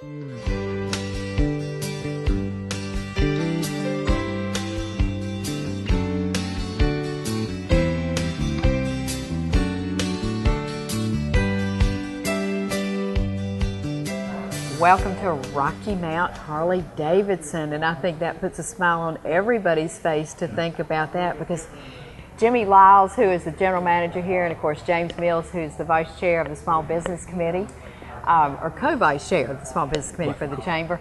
Welcome to Rocky Mount Harley-Davidson, and I think that puts a smile on everybody's face to think about that, because Jimmy Lyles, who is the general manager here, and of course James Mills, who's the vice chair of the Small Business Committee, or co-vice chair of the Small Business Committee for the Chamber,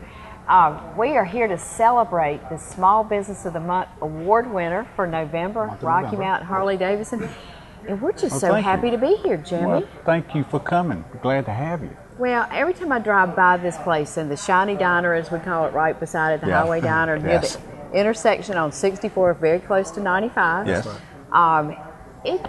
we are here to celebrate the Small Business of the Month award winner for November, Rocky Mount Harley-Davidson. And we're just so happy to be here, Jimmy. Well, thank you for coming. We're glad to have you. Well, every time I drive by this place, and the Shiny Diner, as we call it, right beside it, the Highway Diner, near the intersection on 64, very close to 95. Yes.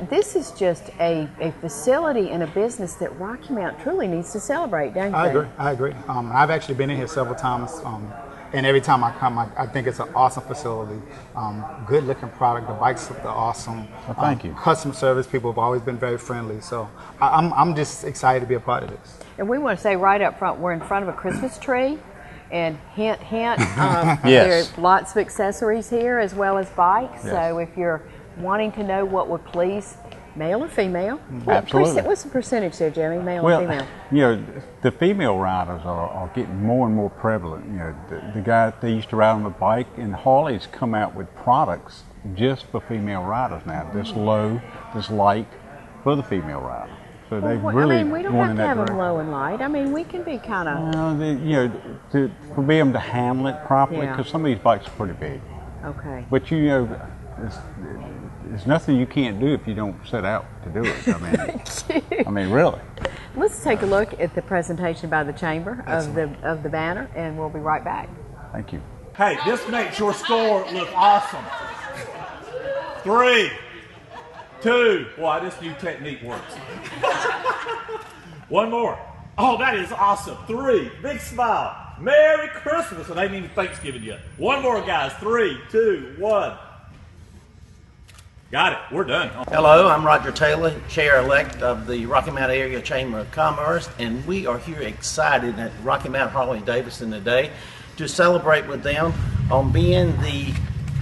This is just a facility and a business that Rocky Mount truly needs to celebrate, don't you? I agree. I've actually been in here several times, and every time I come, I think it's an awesome facility. Good looking product. The bikes look awesome. Well, thank you. Customer service, people have always been very friendly. So I'm just excited to be a part of this. And we want to say right up front, we're in front of a Christmas tree, and hint, hint, Yes. there are lots of accessories here as well as bikes. Yes. So if you're wanting to know what would please male or female, Absolutely. What's the percentage there, Jimmy? Male Well, or female? you know, the female riders are getting more and more prevalent. You know, the guy they used to ride on the bike, and Harley's come out with products just for female riders now. This low, this light for the female rider. So they've really I mean, we don't gone have in to that have them direction. low and light. I mean, we can be kind of... For them to handle it properly, Yeah. because some of these bikes are pretty big. Okay. But there's nothing you can't do if you don't set out to do it. I mean, really. Let's take a look at the presentation by the Chamber of the banner, and we'll be right back. Thank you. Hey, this makes your score look awesome. 3, 2. Boy, this new technique works. One more. Oh, that is awesome. 3. Big smile. Merry Christmas. And they ain't even Thanksgiving yet. One more, guys. 3, 2, 1. Got it. We're done. Hello, I'm Roger Taylor, Chair-elect of the Rocky Mount Area Chamber of Commerce, and we are here excited at Rocky Mount Harley-Davidson today to celebrate with them on being the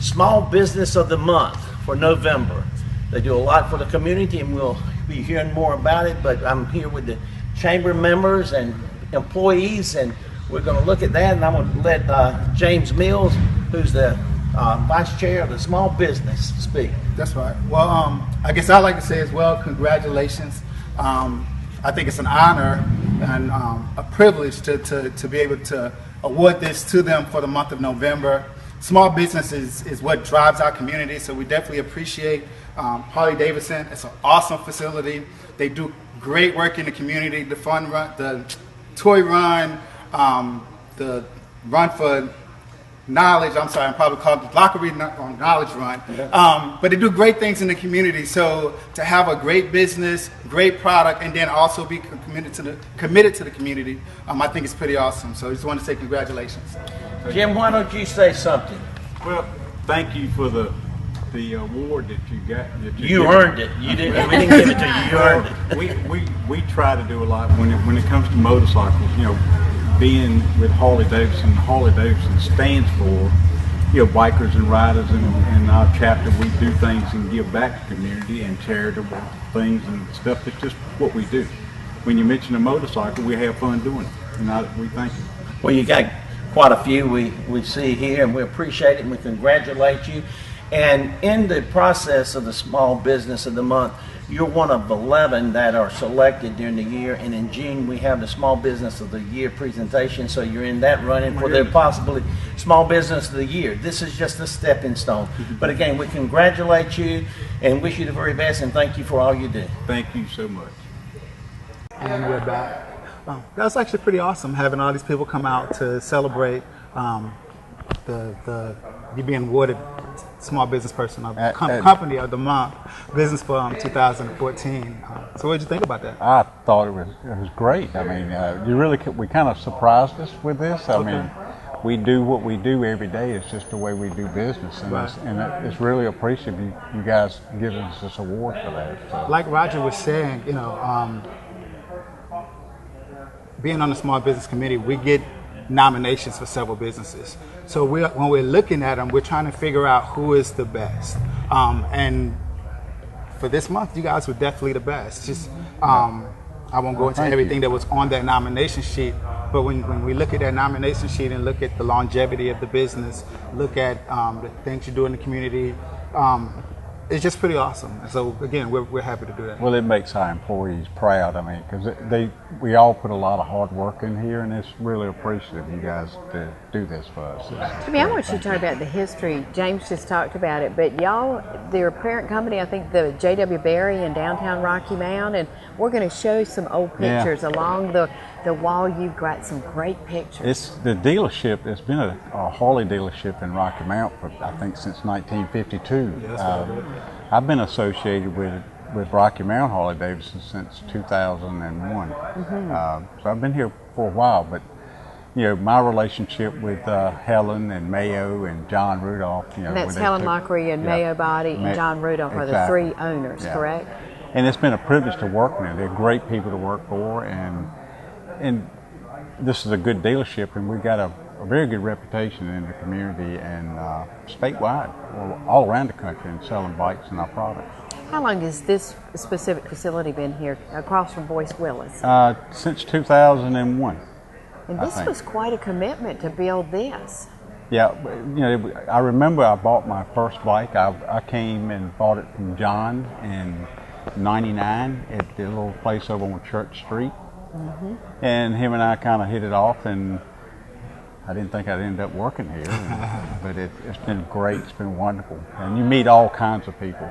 Small Business of the Month for November. They do a lot for the community, and we'll be hearing more about it, but I'm here with the Chamber members and employees, and we're going to look at that, and I'm going to let James Mills, who's the Vice Chair of the Small Business, speak. That's right. Well, I guess I'd like to say as well, congratulations. I think it's an honor and a privilege to be able to award this to them for the month of November. Small business is what drives our community, so we definitely appreciate Harley-Davidson. It's an awesome facility. They do great work in the community. The fun run, the toy run, the run for knowledge, I'm probably called the Lockery Knowledge Run. But they do great things in the community. So to have a great business, great product, and then also be committed to the community, I think it's pretty awesome. So I just want to say congratulations. Jim, why don't you say something? Well, thank you for the award that you got. You earned it. You didn't. We didn't give it to you. You earned it. We try to do a lot when it comes to motorcycles. You know, being with Harley-Davidson, Harley-Davidson stands for, you know, bikers and riders, and in our chapter we do things and give back to the community and charitable things and stuff. That's just what we do. When you mention a motorcycle, we have fun doing it, and we thank you. Well, you got quite a few we see here, and we appreciate it, and we congratulate you. And in the process of the Small Business of the Month, you're one of 11 that are selected during the year, and in June we have the Small Business of the Year presentation, so you're in that running for the possibly Small Business of the Year. This is just a stepping stone. But again, we congratulate you and wish you the very best, and thank you for all you do. Thank you so much. And we're back. That was actually pretty awesome, having all these people come out to celebrate you being awarded Small Business Person of Company of the Month, Business for 2014. So what did you think about that? I thought it was great. I mean, we kind of surprised us with this. I mean, we do what we do every day. It's just the way we do business, and it's really appreciative you guys giving us this award for that. So. Like Roger was saying, you know, being on the Small Business Committee, we get nominations for several businesses. So when we're looking at them, we're trying to figure out who is the best. And for this month, you guys were definitely the best. Just I won't go into everything that was on that nomination sheet, but when we look at that nomination sheet and look at the longevity of the business, look at the things you do in the community, it's just pretty awesome. And so again, we're happy to do that. Well, it makes our employees proud. I mean, because we all put a lot of hard work in here, and it's really appreciative you guys to do this for us. Jimmy, I want you to talk about the history. James just talked about it, but y'all, their parent company, I think the J.W. Berry in downtown Rocky Mount, and we're going to show some old pictures along the wall. You've got some great pictures. It's the dealership. It's been a Harley dealership in Rocky Mount for, I think, since 1952. Yeah, I've been associated with Rocky Mount Harley-Davidson since 2001. So I've been here for a while, but you know, my relationship with Helen and Mayo and John Rudolph. You know, and that's Helen Lockery and Mayo Body and John Rudolph are the three owners, correct? And it's been a privilege to work with them. They're great people to work for, and this is a good dealership, and we've got a very good reputation in the community and statewide, all around the country, in selling bikes and our products. How long has this specific facility been here, across from Boyce Willis? Since 2001. And this was quite a commitment to build this. Yeah, you know, I remember I bought my first bike. I came and bought it from John in '99 at the little place over on Church Street. And him and I kind of hit it off, and I didn't think I'd end up working here, but it's been great. It's been wonderful, and you meet all kinds of people.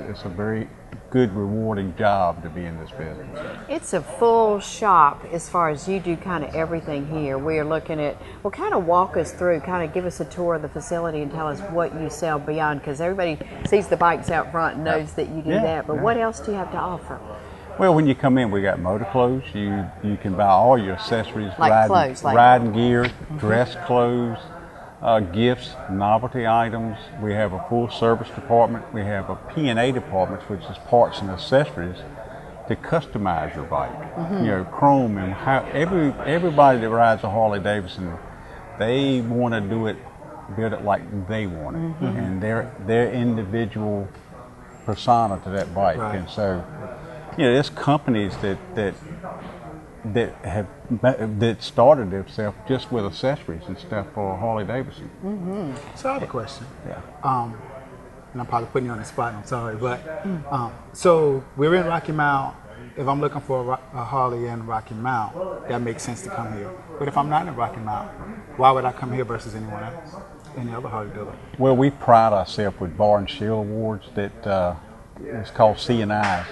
It's a very good, rewarding job to be in this business. It's a full shop as far as you do kind of everything here. We are looking at, well, kind of walk us through, kind of give us a tour of the facility and tell us what you sell beyond, because everybody sees the bikes out front and knows that you do that, but what else do you have to offer? Well, when you come in, we got motor clothes. You can buy all your accessories, like clothes, riding gear, dress clothes, gifts, novelty items. We have a full service department. We have a P&A department, which is parts and accessories to customize your bike. You know, chrome and how everybody that rides a Harley-Davidson, they want to build it like they want it, and their individual persona to that bike, and so. You know, there's companies that started themselves just with accessories and stuff for Harley-Davidson. So I have a question. Yeah. And I'm probably putting you on the spot, I'm sorry, but so we're in Rocky Mount. If I'm looking for a Harley in Rocky Mount, that makes sense to come here. But if I'm not in Rocky Mount, why would I come here versus anyone else, any other Harley dealer? Well, we pride ourselves with Bar and Shield Awards that it's called CNI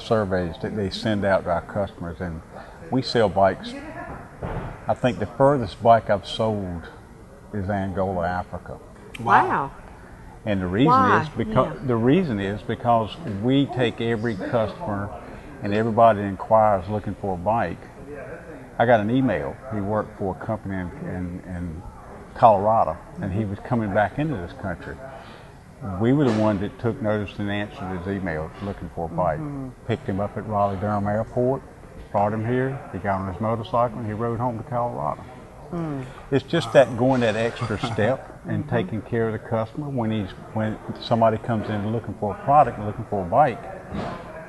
surveys that they send out to our customers, and we sell bikes. I think the furthest bike I've sold is Angola, Africa. Wow. And the reason is because we take every customer and everybody that inquires looking for a bike. I got an email. He worked for a company in Colorado, and he was coming back into this country. We were the one that took notice and answered his email looking for a bike. Picked him up at Raleigh-Durham Airport, brought him here. He got on his motorcycle and he rode home to Colorado. It's just that going that extra step and taking care of the customer when somebody comes in looking for a product and looking for a bike.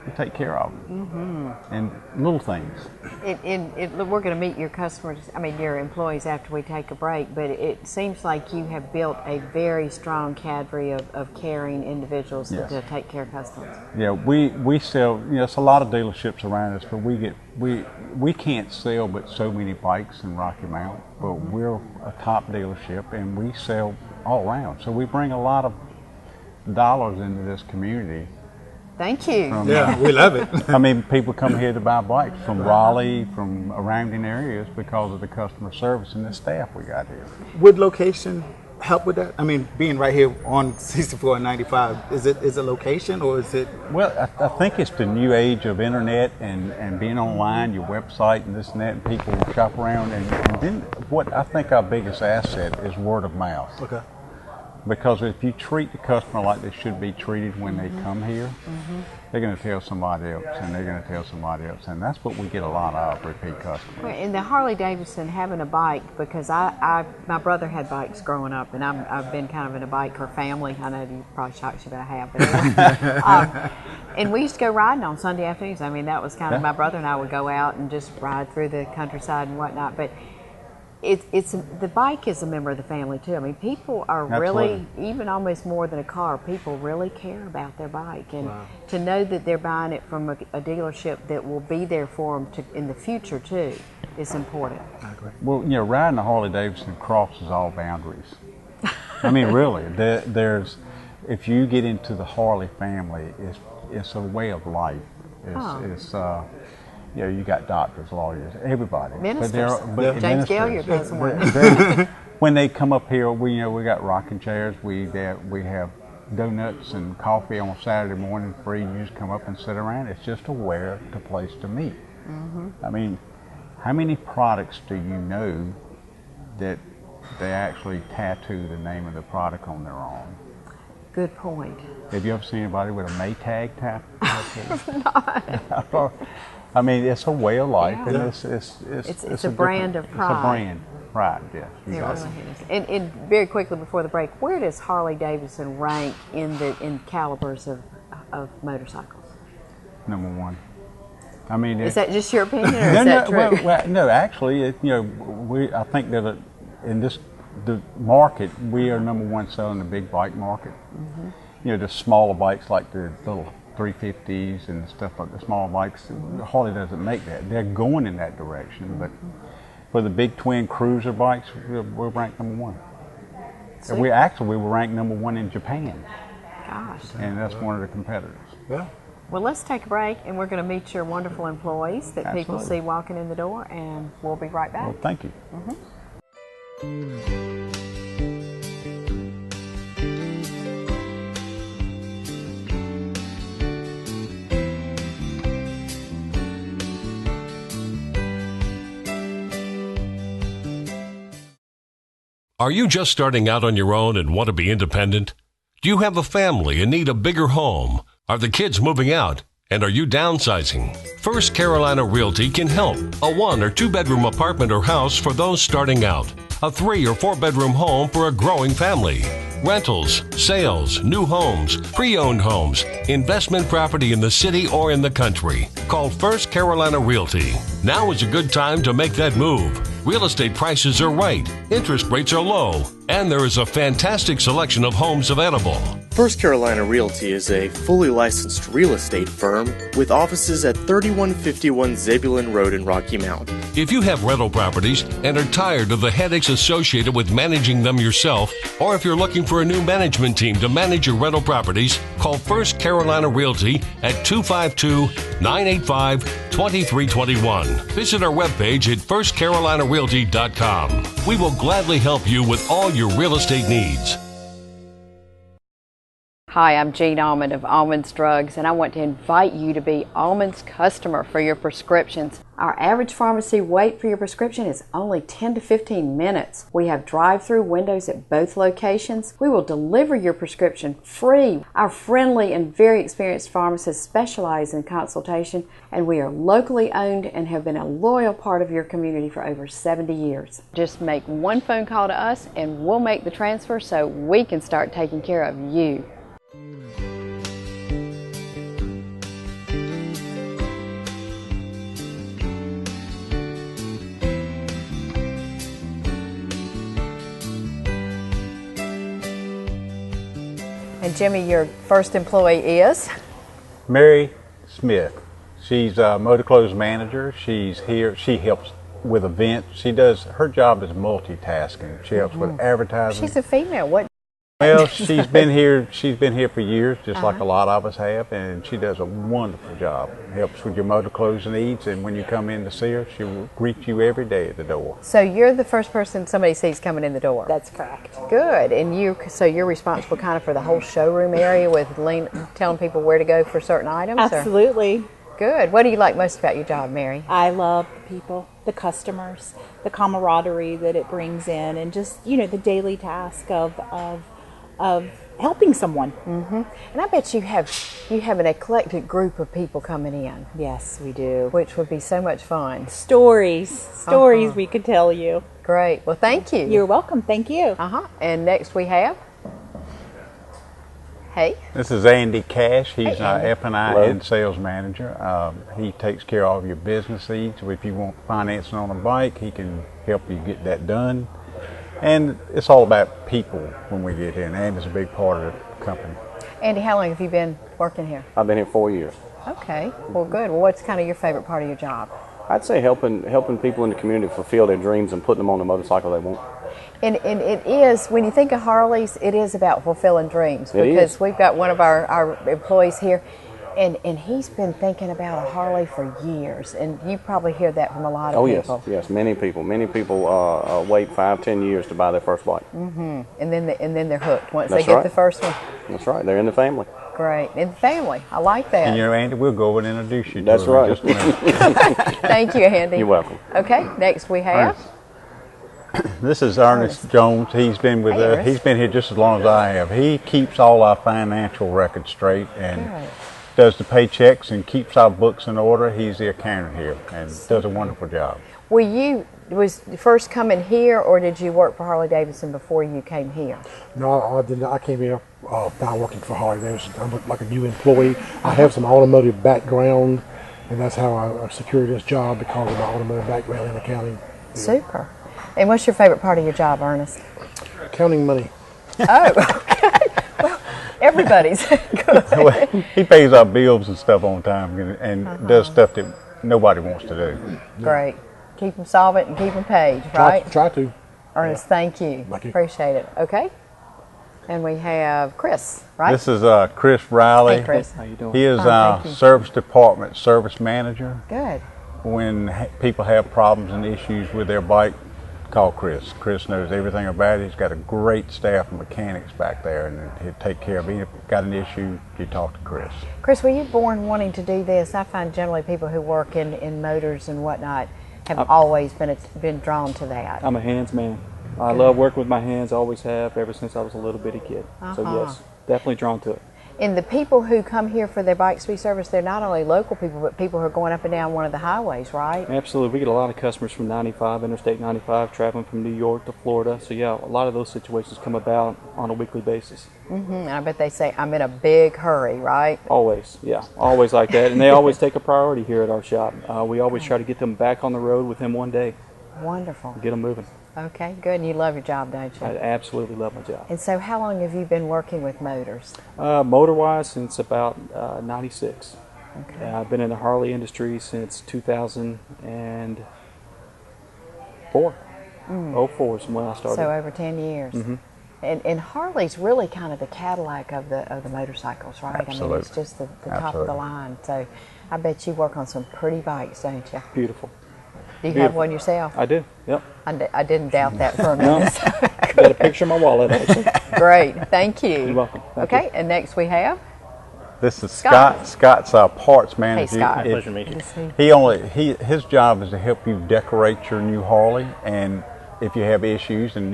You take care of them, and little things. We're going to meet your customers, your employees after we take a break, but it seems like you have built a very strong cadre of caring individuals to take care of customers. Yeah, we sell, it's a lot of dealerships around us, but we can't sell but so many bikes in Rocky Mount, but we're a top dealership and we sell all around. So we bring a lot of dollars into this community. Thank you. We love it. People come here to buy bikes from Raleigh, from surrounding areas because of the customer service and the staff we got here. Would location help with that? Being right here on 64 and 95, is it location or is it? Well, I think it's the new age of internet and being online, your website and this and that, and people shop around. And then what I think our biggest asset is word of mouth. Okay. Because if you treat the customer like they should be treated when they come here, they're going to tell somebody else, and they're going to tell somebody else, and that's what we get a lot of, repeat customers. Well, in the Harley-Davidson, having a bike, because my brother had bikes growing up, and I've been kind of in a biker family. I know you probably shocked you, but I have. But anyway, and we used to go riding on Sunday afternoons. I mean, that was kind of, my brother and I would go out and just ride through the countryside and whatnot. But the bike is a member of the family too. I mean, people are really, even almost more than a car, people really care about their bike, and to know that they're buying it from a dealership that will be there for them in the future too is important. I agree. Well, you know, riding a Harley-Davidson crosses all boundaries. I mean, really, there's, if you get into the Harley family, it's a way of life. It's you know, you got doctors, lawyers, everybody. Ministers. James Gilliard has one. When they come up here, we got rocking chairs. We have donuts and coffee on Saturday morning free. You just come up and sit around. It's just a place to meet. I mean, how many products do you know that they actually tattoo the name of the product on their arm? Good point. Have you ever seen anybody with a Maytag tattoo? I mean, it's a way of life, and it's a brand of pride. It's a brand, pride, yes. It really is. And very quickly before the break, where does Harley-Davidson rank in calibers of motorcycles? Number one. I mean, is that just your opinion, or is that true? Well, no, actually, I think that in the market, we are number one selling the big bike market. You know, the smaller bikes like the little 350s and stuff like the small bikes, Harley doesn't make that. They're going in that direction, but for the big twin cruiser bikes, we're ranked number one. And we were ranked number one in Japan. Gosh. And that's one of the competitors. Yeah. Well, let's take a break, and we're going to meet your wonderful employees that people see walking in the door, and we'll be right back. Well, thank you. Are you just starting out on your own and want to be independent? Do you have a family and need a bigger home? Are the kids moving out? And are you downsizing? First Carolina Realty can help. A 1 or 2 bedroom apartment or house for those starting out. A 3 or 4 bedroom home for a growing family. Rentals, sales, new homes, pre-owned homes, investment property in the city or in the country. Call First Carolina Realty. Now is a good time to make that move. Real estate prices are right, interest rates are low, and there is a fantastic selection of homes available. First Carolina Realty is a fully licensed real estate firm with offices at 3151 Zebulon Road in Rocky Mount. If you have rental properties and are tired of the headaches associated with managing them yourself, or if you're looking for a new management team to manage your rental properties, call First Carolina Realty at 252-985-2321. Visit our webpage at firstcarolinarealty.com. We will gladly help you with all your real estate needs. Hi, I'm Jean Almond of Almond's Drugs, and I want to invite you to be Almond's customer for your prescriptions. Our average pharmacy wait for your prescription is only 10 to 15 minutes. We have drive-through windows at both locations. We will deliver your prescription free. Our friendly and very experienced pharmacists specialize in consultation, and we are locally owned and have been a loyal part of your community for over 70 years. Just make one phone call to us, and we'll make the transfer so we can start taking care of you. And Jimmy, your first employee is? Mary Smith. She's a motor clothes manager. She's here. She helps with events. She does, her job is multitasking. She helps with advertising. She's a female. What? Well, she's been here for years, just like a lot of us have, and she does a wonderful job. Helps with your motor clothes needs, and when you come in to see her, she will greet you every day at the door. So you're the first person somebody sees coming in the door? That's correct. Good. And you're responsible kind of for the whole showroom area with telling people where to go for certain items? Absolutely. Or? Good. What do you like most about your job, Mary? I love the people, the customers, the camaraderie that it brings in, and just, the daily task of of helping someone. And I bet you have an eclectic group of people coming in, Yes, we do. which would be so much fun. Stories we could tell you. Great. Well, thank you. You're welcome. Thank you. And next we have. Hey. This is Andy Cash. He's Hey, our Andy. F&I Hello. and sales manager. He takes care of all your business needs. If you want financing on a bike, he can help you get that done. And it's all about people when we get in. Andy's a big part of the company. Andy, how long have you been working here? I've been here 4 years. Okay. Well, good. Well, what's kind of your favorite part of your job? I'd say helping people in the community fulfill their dreams and putting them on the motorcycle they want. And it is, when you think of Harleys, it is about fulfilling dreams. It Because is. we've got one of our employees here, and he's been thinking about a Harley for years. And you probably hear that from a lot of Oh people. yes, many people wait 5-10 years to buy their first bike. And then they're hooked once That's they get right. the first one. That's right, they're in the family. Great. In the family. I like that. And Andy, we'll go over and introduce you That's to him in right. just a minute. Thank you, Andy. You're welcome. Okay, next we have. This is Ernest Jones. He's been with Hey, us. Ernest. He's been here just as long as I have. He keeps all our financial records straight and Good. does the paychecks and keeps our books in order. He's the accountant here and does a wonderful job. Was you first coming here, or did you work for Harley-Davidson before you came here? No, I did not. I came here now working for Harley-Davidson. I'm like a new employee. I have some automotive background, and that's how I secured this job, because of my automotive background in accounting. Super. And what's your favorite part of your job, Ernest? Counting money. Oh, okay. Well, everybody's good. He pays our bills and stuff on time and does stuff that nobody wants to do. Great. Keep them solvent and keep them paid, right? Try to. Ernest, thank you. Thank you. Appreciate it. Okay. And we have Chris, right? This is Chris Riley. Hey, Chris. How you doing? He is Fine, our thank you. service department service manager. Good. When people have problems and issues with their bike, call Chris. Chris knows everything about it. He's got a great staff of mechanics back there, and he'll take care of it. If you've got an issue, you talk to Chris. Chris, were you born wanting to do this? I find generally people who work in motors and whatnot have always been drawn to that. I'm a hands man. I love working with my hands, always have, ever since I was a little bitty kid. So yes, definitely drawn to it. And the people who come here for their bikes to be serviced, they're not only local people, but people who are going up and down one of the highways, right? Absolutely. We get a lot of customers from 95, Interstate 95, traveling from New York to Florida. So yeah, a lot of those situations come about on a weekly basis. And I bet they say, I'm in a big hurry, right? Always, yeah, always like that. And they always take a priority here at our shop. We always try to get them back on the road within one day. Wonderful. Get them moving. Okay, good. And you love your job, don't you? I absolutely love my job. And so how long have you been working with motors? Motor-wise, since about 96. Okay. I've been in the Harley industry since 2004. 04 is when I started. So over 10 years. And Harley's really kind of the Cadillac of the motorcycles, right? I mean, it's just the top of the line. So I bet you work on some pretty bikes, don't you? Beautiful. Do you have one yourself? I do, yep. I didn't doubt that for a minute. Got a picture in my wallet, actually. Great, thank you. You're welcome. Thank Okay, you. and next we have? This is Scott. Scott's our parts manager. Scott. Pleasure to meet you. His job is to help you decorate your new Harley, and if you have issues, and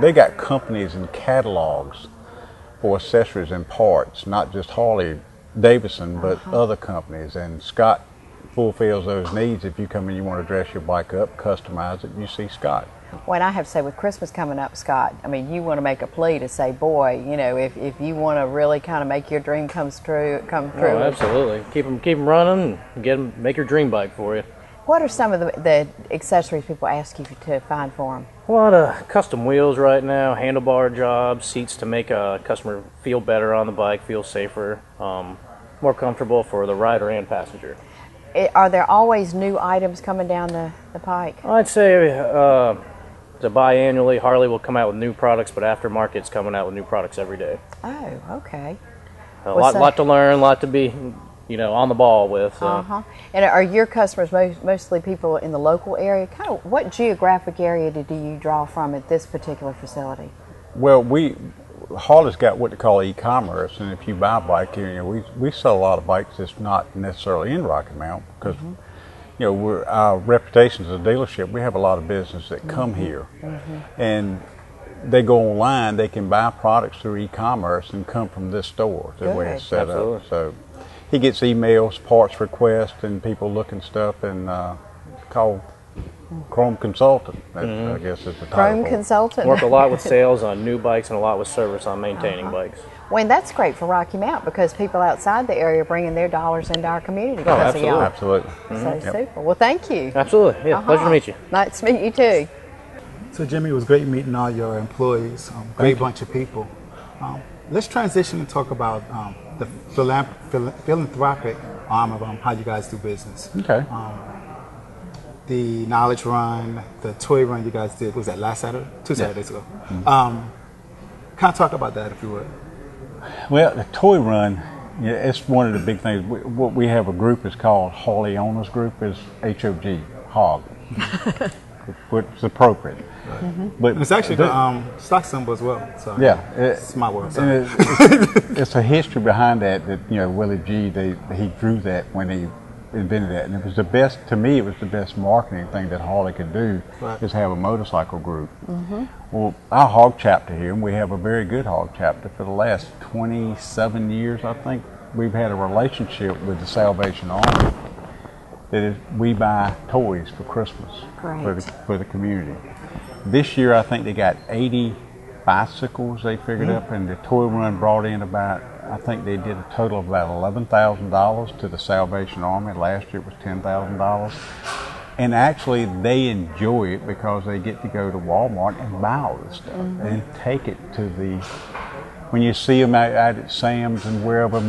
they got companies and catalogs for accessories and parts, not just Harley-Davidson, but other companies. And Scott fulfills those needs. If you come in, you want to dress your bike up, customize it, you see Scott. Well, I have to say, with Christmas coming up, Scott, I mean, you want to make a plea to say, boy, if you want to really kind of make your dream come true. Oh, absolutely. Keep them running, and make your dream bike for you. What are some of the accessories people ask you to find for them? A lot of custom wheels right now, handlebar jobs, seats to make a customer feel better on the bike, feel safer, more comfortable for the rider and passenger. Are there always new items coming down the pike? I'd say to biannually, Harley will come out with new products, but aftermarket's coming out with new products every day. Oh, okay. A lot to learn, a lot to be, on the ball with. And are your customers mostly people in the local area? Kind of what geographic area do you draw from at this particular facility? Well, Harley's got what they call e-commerce, and if you buy a bike here, we sell a lot of bikes that's not necessarily in Rocky Mount because our reputation as a dealership, we have a lot of business that come here, and they go online, they can buy products through e-commerce and come from this store. The way it's set up. So he gets emails, parts requests, and people looking stuff, and called Chrome Consultant. I guess is the title. Chrome Consultant. Work a lot with sales on new bikes and a lot with service on maintaining bikes. Well, that's great for Rocky Mount because people outside the area are bringing their dollars into our community because of y'all. Absolutely. So super. Well, thank you. Absolutely. Yeah, pleasure to meet you. Nice to meet you too. So Jimmy, it was great meeting all your employees. Great bunch of people. Let's transition and talk about the philanthropic arm of how you guys do business. Okay. The knowledge run, the toy run you guys did, was that last Saturday? 2 Saturdays ago. Kind of talk about that if you would. Well, the toy run, it's one of the big things. What we have a group is called Harley Owners Group, is HOG, HOG, which is appropriate. But it's actually the stock symbol as well. So it's my word. It's a history behind that Willie G, he drew that when he invented that, and it was the best, to me it was the best marketing thing that Harley could do, is have a motorcycle group. Well, our hog chapter here, and we have a very good hog chapter for the last 27 years, I think, we've had a relationship with the Salvation Army that is, we buy toys for Christmas for the community. This year I think they got 80 bicycles they figured up, and the toy run brought in about, I think they did a total of about $11,000 to the Salvation Army. Last year it was $10,000. And actually they enjoy it because they get to go to Walmart and buy all this stuff and take it to the, when you see them out at Sam's and wherever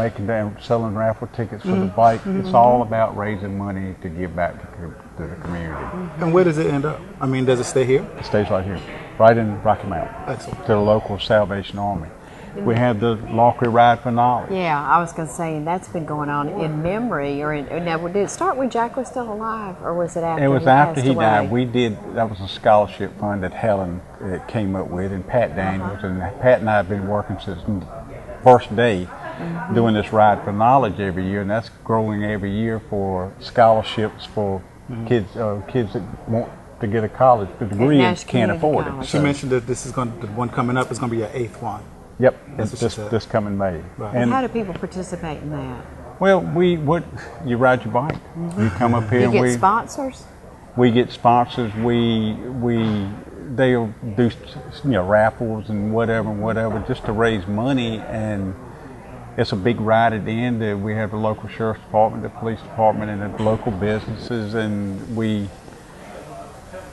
selling raffle tickets for the bike, it's all about raising money to give back to the community. And where does it end up? I mean, does it stay here? It stays right here, right in Rocky Mount. Excellent. To the local Salvation Army. We have the Lockery Ride for Knowledge. Yeah, I was going to say, and that's been going on in memory. Now, did it start when Jack was still alive, or was it after he passed away? It was after he died. That was a scholarship fund that Helen came up with, and Pat Daniels, and Pat and I have been working since the first day doing this Ride for Knowledge every year, and that's growing every year for scholarships for kids that want to get a college degree and can't afford it. She mentioned that the one coming up is going to be your 8th one. Yep, it's this coming May. Right. And how do people participate in that? Well, you ride your bike. You come up here. You get sponsors. We get sponsors. They'll do raffles and whatever just to raise money, and it's a big ride at the end. We have the local sheriff's department, the police department, and the local businesses, and we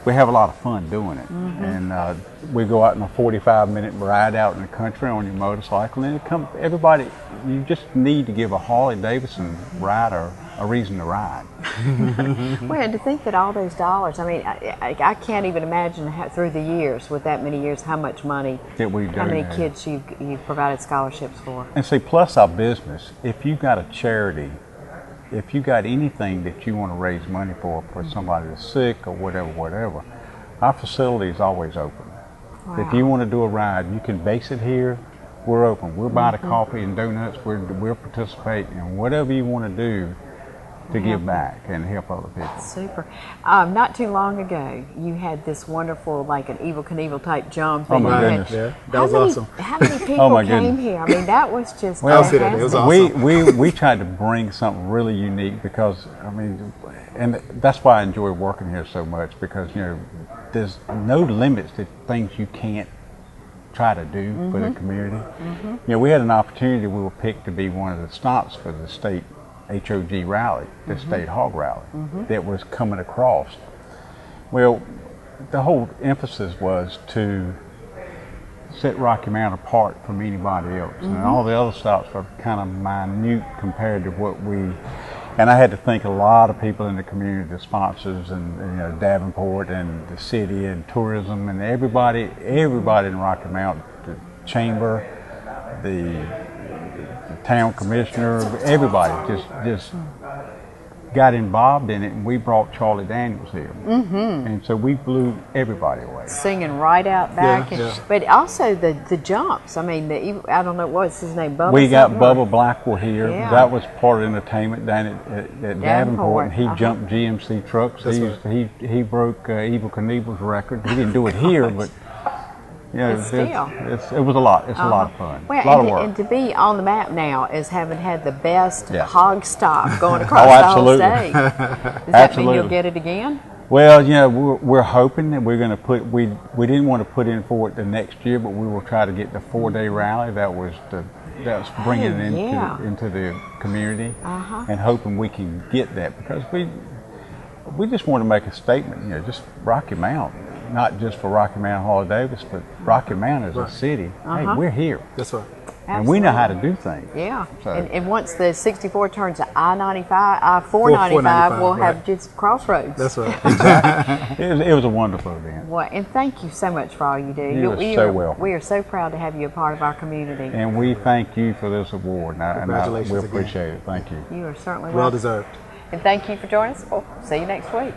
have a lot of fun doing it. And we go out in a 45-minute ride out in the country on your motorcycle, and everybody, you just need to give a Harley-Davidson rider a reason to ride. Well, and to think that all those dollars, I mean, I can't even imagine through the years, with that many years, how much money, how many kids you've provided scholarships for. And see, plus our business, if you've got a charity, if you got anything that you want to raise money for somebody that's sick or whatever, our facility is always open. Wow. If you want to do a ride, you can base it here. We're open. We'll buy the coffee and donuts. We'll participate in whatever you want to do to give back and help other people. Super. Not too long ago, you had this wonderful, like an Evel Knievel type jump. Oh my goodness! Yeah, that was awesome. How many people came here? I mean, that was just fantastic. It was awesome. We tried to bring something really unique because, I mean, and that's why I enjoy working here so much, because there's no limits to things you can't try to do for the community. We had an opportunity. We were picked to be one of the stops for the state HOG rally, the state hog rally that was coming across. Well, the whole emphasis was to set Rocky Mount apart from anybody else, and all the other stops were kind of minute compared to what we. And I had to thank a lot of people in the community, the sponsors, and Davenport and the city and tourism and everybody in Rocky Mount, the chamber, the town commissioner, everybody just got involved in it, and we brought Charlie Daniels here, and so we blew everybody away. Singing right out back, but also the jumps. I mean, I don't know what's his name. Bubba. We got Bubba Blackwell here. Yeah. That was part of entertainment down at Davenport, and he jumped GMC trucks. He broke Evel Knievel's record. He didn't do it here, but Yeah, But still. it was a lot. It's a lot of fun. Well, a lot of work. and to be on the map now is having had the best Yeah. hog stop going across Oh, the whole absolutely. state. Does that Absolutely. mean you'll get it again? Well, we're hoping that we're going to put. We didn't want to put in for it the next year, but we will try to get the 4-day rally. That's bringing it into the community, and hoping we can get that, because we just want to make a statement. Just Rocky Mount, not just for Rocky Mount Harley-Davidson, but Rocky Mount as a city. Hey, we're here. That's right. And we know how to do things. Yeah. So. And once the 64 turns to I-495, we'll have just crossroads. That's right. Exactly. it was a wonderful event. Well, and thank you so much for all you do. You are so welcome. We are so proud to have you a part of our community. And we thank you for this award. Congratulations we again. appreciate it. Thank you. You are certainly Well welcome. deserved. And thank you for joining us. We'll see you next week.